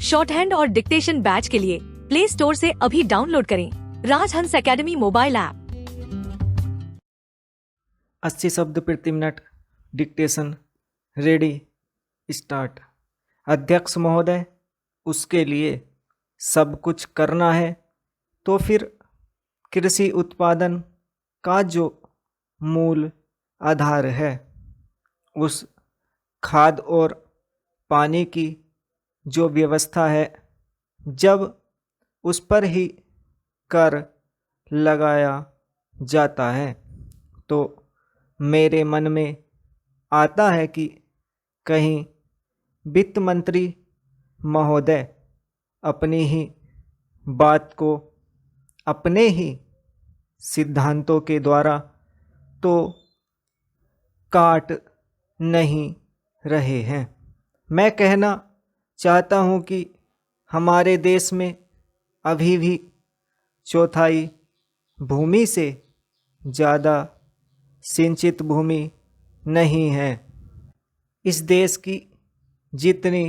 Short hand और dictation batch के लिए प्ले स्टोर से अभी डाउनलोड करें राजहंस एकेडमी मोबाइल ऐप। 80 शब्द प्रति मिनट डिक्टेशन रेडी स्टार्ट। अध्यक्ष महोदय, उसके लिए सब कुछ करना है तो फिर कृषि उत्पादन का जो मूल आधार है, उस खाद और पानी की जो व्यवस्था है, जब उस पर ही कर लगाया जाता है तो मेरे मन में आता है कि कहीं वित्त मंत्री महोदय अपनी ही बात को अपने ही सिद्धांतों के द्वारा तो काट नहीं रहे हैं। मैं कहना चाहता हूँ कि हमारे देश में अभी भी चौथाई भूमि से ज़्यादा सिंचित भूमि नहीं है। इस देश की जितनी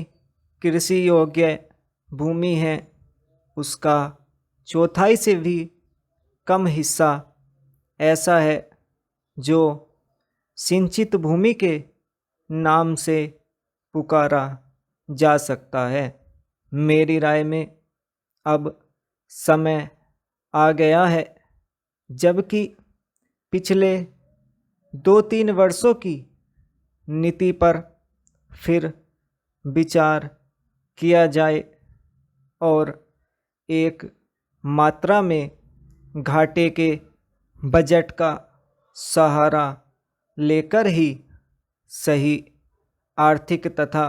कृषि योग्य भूमि है, उसका चौथाई से भी कम हिस्सा ऐसा है जो सिंचित भूमि के नाम से पुकारा जा सकता है। मेरी राय में अब समय आ गया है जबकि पिछले 2-3 वर्षों की नीति पर फिर विचार किया जाए और एक मात्रा में घाटे के बजट का सहारा लेकर ही सही आर्थिक तथा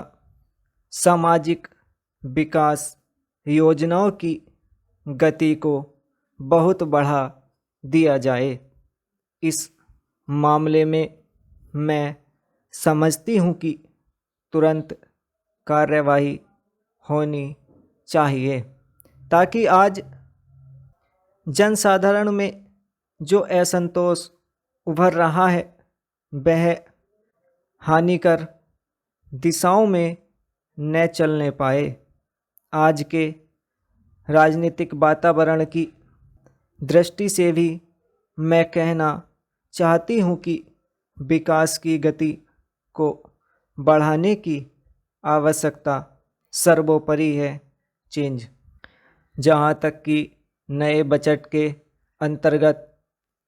सामाजिक विकास योजनाओं की गति को बहुत बढ़ा दिया जाए। इस मामले में मैं समझती हूँ कि तुरंत कार्यवाही होनी चाहिए ताकि आज जनसाधारण में जो असंतोष उभर रहा है वह हानिकर दिशाओं में न चलने पाए। आज के राजनीतिक वातावरण की दृष्टि से भी मैं कहना चाहती हूँ कि विकास की गति को बढ़ाने की आवश्यकता सर्वोपरि है। चेंज जहाँ तक कि नए बजट के अंतर्गत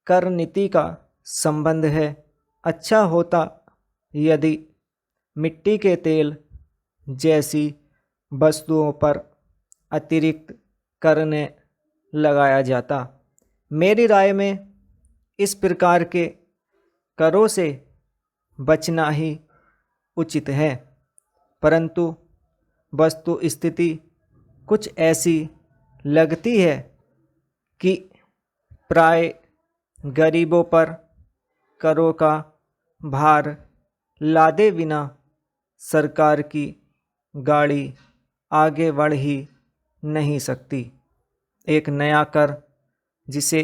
कर नीति का संबंध है, अच्छा होता यदि मिट्टी के तेल जैसी वस्तुओं पर अतिरिक्त कर न लगाया जाता। मेरी राय में इस प्रकार के करों से बचना ही उचित है, परंतु वस्तु स्थिति कुछ ऐसी लगती है कि प्राय गरीबों पर करों का भार लादे बिना सरकार की गाड़ी आगे बढ़ ही नहीं सकती। एक नया कर जिसे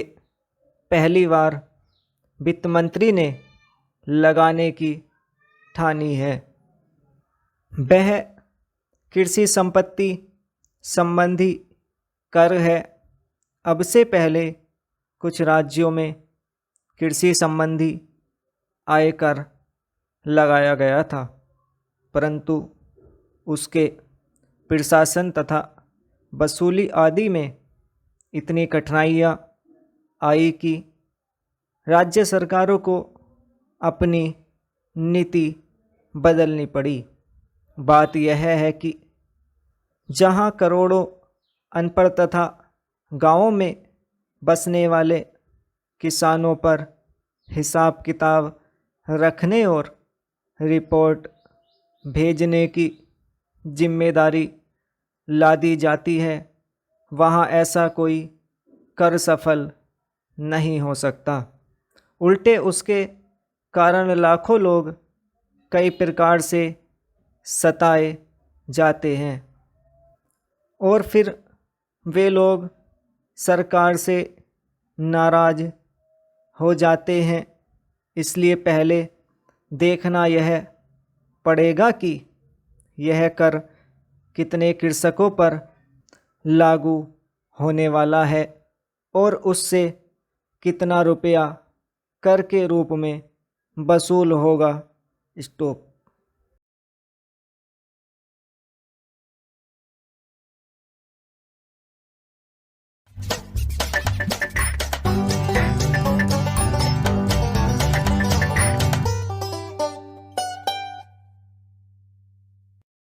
पहली बार वित्त मंत्री ने लगाने की ठानी है, वह कृषि संपत्ति संबंधी कर है। अब से पहले कुछ राज्यों में कृषि संबंधी आयकर लगाया गया था, परंतु उसके प्रशासन तथा वसूली आदि में इतनी कठिनाइयाँ आई कि राज्य सरकारों को अपनी नीति बदलनी पड़ी। बात यह है कि जहाँ करोड़ों अनपढ़ तथा गांवों में बसने वाले किसानों पर हिसाब किताब रखने और रिपोर्ट भेजने की जिम्मेदारी लादी जाती है, वहाँ ऐसा कोई कर सफल नहीं हो सकता। उल्टे उसके कारण लाखों लोग कई प्रकार से सताए जाते हैं और फिर वे लोग सरकार से नाराज हो जाते हैं। इसलिए पहले देखना यह पड़ेगा कि यह कर कितने कृषकों पर लागू होने वाला है और उससे कितना रुपया कर के रूप में वसूल होगा। स्टॉप।